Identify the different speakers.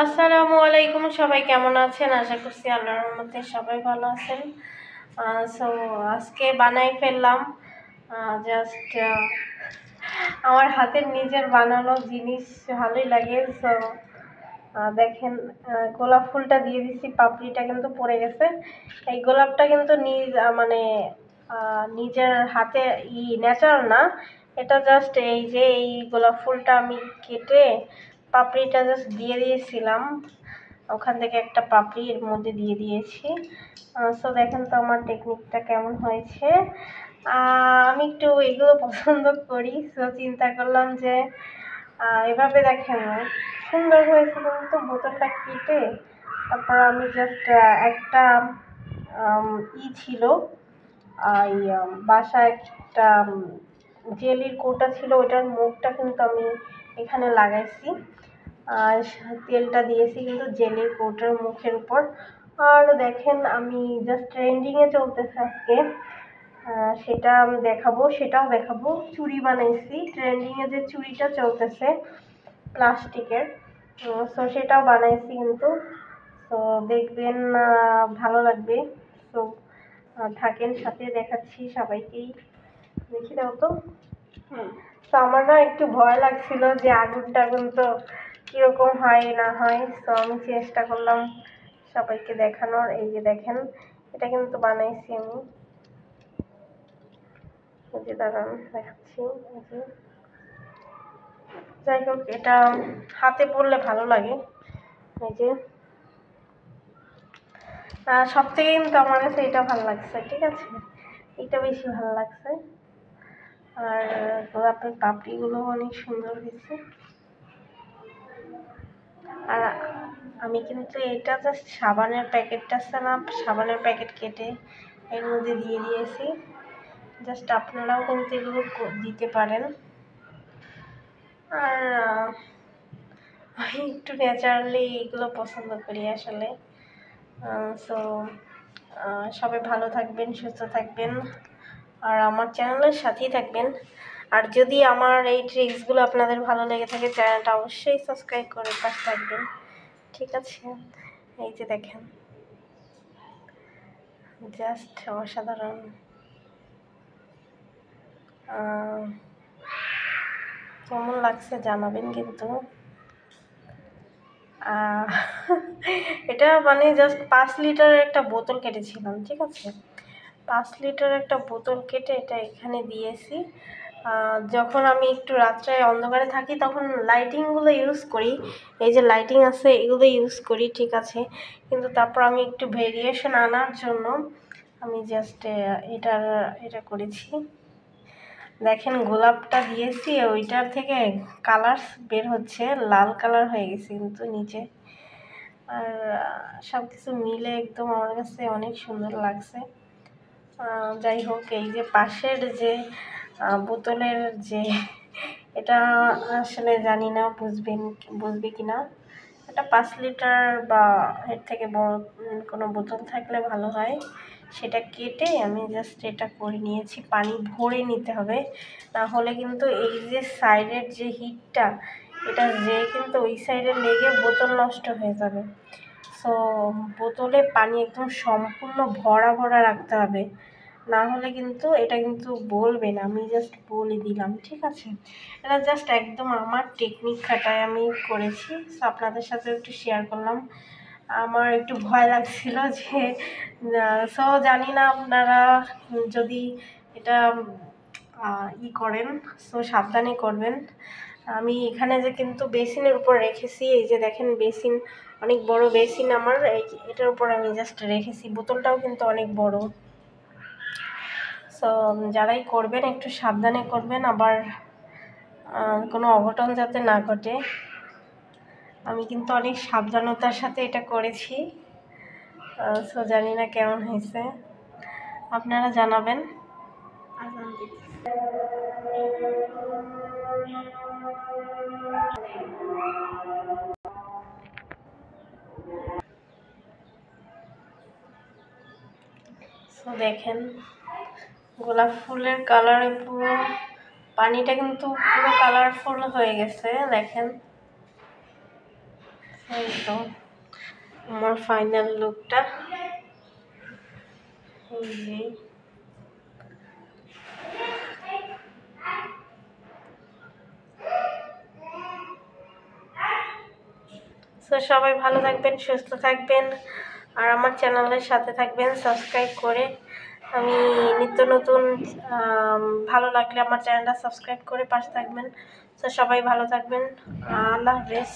Speaker 1: আসসালামু আলাইকুম, সবাই কেমন আছেন? আশা করছি আল্লাহর রহমতে সবাই ভালো আছেন। সো আজকে বানাই ফেললাম জাস্ট আমার হাতের নিজের বানানো জিনিস, ভালোই লাগে। সো দেখেন, গোলাপ ফুলটা দিয়ে দিচ্ছি, পাপড়িটা কিন্তু পড়ে গেছে। এই গোলাপটা কিন্তু মানে নিজের হাতে ন্যাচারাল না, এটা জাস্ট এই যে এই গোলাপ ফুলটা আমি কেটে পাপড়িটা জাস্ট দিয়ে দিয়েছিলাম, ওখান থেকে একটা পাপড়ি এর মধ্যে দিয়ে দিয়েছি। সো দেখেন তো আমার টেকনিকটা কেমন হয়েছে। আমি একটু এগুলো পছন্দ করি, সো চিন্তা করলাম যে এভাবে দেখেন সুন্দর হয়েছে। কিন্তু বোতলটা কেটে তারপর আমি জাস্ট একটা ছিল বাসায় একটা জেলির কৌটা ছিল, ওটার মুখটা কিন্তু আমি এখানে লাগাইছি আর তেলটা দিয়েছি কিন্তু জেলির কৌটার মুখের উপর। আর দেখেন আমি জাস্ট ট্রেন্ডিংয়ে চলতেছে আজকে, সেটা আমি সেটাও দেখাবো। চুড়ি বানাইছি, ট্রেন্ডিংয়ে যে চুড়িটা চলতেছে প্লাস্টিকের, সো সেটাও বানাইছি কিন্তু। তো দেখবেন ভালো লাগবে। তো থাকেন সাথে, দেখাচ্ছি সবাইকেই। দেখি দাও তো। তো আমার না একটু ভয় লাগছিল যে আগুন টাগুন তো কীরকম হয় না হয়, তো আমি চেষ্টা করলাম সবাইকে দেখানোর। এই যে দেখেন, এটা কিন্তু বানাইছি আমি, এই যে দাঁড়ান দেখাচ্ছি। এই যে যাই হোক, এটা হাতে পরলে ভালো লাগে। এই যে সব থেকে কিন্তু আমার কাছে এটা ভালো লাগছে, ঠিক আছে, এটা বেশি ভালো লাগছে। আর গোলাপের পাপড়িগুলো অনেক সুন্দর হয়েছে। আর আমি কিন্তু এটা জাস্ট সাবানের প্যাকেটটা আছে না, সাবানের প্যাকেট কেটে এর মধ্যে দিয়ে দিয়েছি। জাস্ট আপনারাও কিন্তু এগুলো দিতে পারেন। আর আমি একটু ন্যাচারালি এগুলো পছন্দ করি আসলে। সো সবাই ভালো থাকবেন, সুস্থ থাকবেন, আর আমার চ্যানেলের সাথেই থাকবেন। আর যদি আমার এই ট্রিক্সগুলো আপনাদের ভালো লেগে থাকে, চ্যানেলটা অবশ্যই সাবস্ক্রাইব করে পাশে থাকবেন, ঠিক আছে। এই যে দেখেন, জাস্ট অসাধারণ। কেমন লাগছে জানাবেন কিন্তু। এটা মানে জাস্ট 5 লিটারের একটা বোতল কেটেছিলাম, ঠিক আছে, 5 লিটারের একটা বোতল কেটে এটা এখানে দিয়েছি। যখন আমি একটু রাত্রে অন্ধকারে থাকি তখন লাইটিংগুলো ইউজ করি, এই যে লাইটিং আছে এগুলো ইউজ করি, ঠিক আছে। কিন্তু তারপর আমি একটু ভেরিয়েশন আনার জন্য আমি জাস্ট এটা করেছি। দেখেন গোলাপটা দিয়েছি, ওইটার থেকে কালার বের হচ্ছে, লাল কালার হয়ে গেছে কিন্তু নিচে। আর সব কিছু মিলে একদম আমার কাছে অনেক সুন্দর লাগছে। যাই হোক, এই যে পাশের যে বোতলের যে এটা আসলে জানি না বুঝবে কি না। এটা 5 লিটার বা এর থেকে বড় কোনো বোতল থাকলে ভালো হয়। সেটা কেটে আমি জাস্ট এটা করে নিয়েছি, পানি ভরে নিতে হবে, না হলে কিন্তু এই যে সাইডের যে হিটটা এটা কিন্তু ওই সাইডে লেগে বোতল নষ্ট হয়ে যাবে। সো বোতলে পানি একদম সম্পূর্ণ ভরা ভরা রাখতে হবে, না হলে কিন্তু এটা কিন্তু বলবে না। আমি জাস্ট বলে দিলাম, ঠিক আছে। এটা জাস্ট একদম আমার টেকনিক খাটায় আমি করেছি, সো আপনাদের সাথে একটু শেয়ার করলাম। আমার একটু ভয় লাগছিল যে সো জানি না আপনারা যদি এটা করেন, সো সাবধানে করবেন। আমি এখানে যে কিন্তু বেসিনের উপর রেখেছি, এই যে দেখেন বেসিন, অনেক বড় বেসিন আমার, এটার উপর আমি জাস্ট রেখেছি। বোতলটাও কিন্তু অনেক বড়। সো যারাই করবেন একটু সাবধানে করবেন, আবার কোনো অঘটন যাতে না ঘটে। আমি কিন্তু অনেক সাবধানতার সাথে এটা করেছি। সো জানি না কেমন হয়েছে, আপনারা জানাবেন। সো দেখেন গোলাপ ফুলের কালারে পুরো পানিটা কিন্তু পুরো কালারফুল হয়ে গেছে, দেখেন। এই তো আমার ফাইনাল লুকটা। এই যে তো সবাই ভালো থাকবেন, সুস্থ থাকবেন, আর আমার চ্যানেলের সাথে থাকবেন সাবস্ক্রাইব করে। আমি নিত্য নতুন ভালো লাগলে আমার চ্যানেলটা সাবস্ক্রাইব করে পাশে থাকবেন। তো সবাই ভালো থাকবেন। আল্লাহ হাফেজ।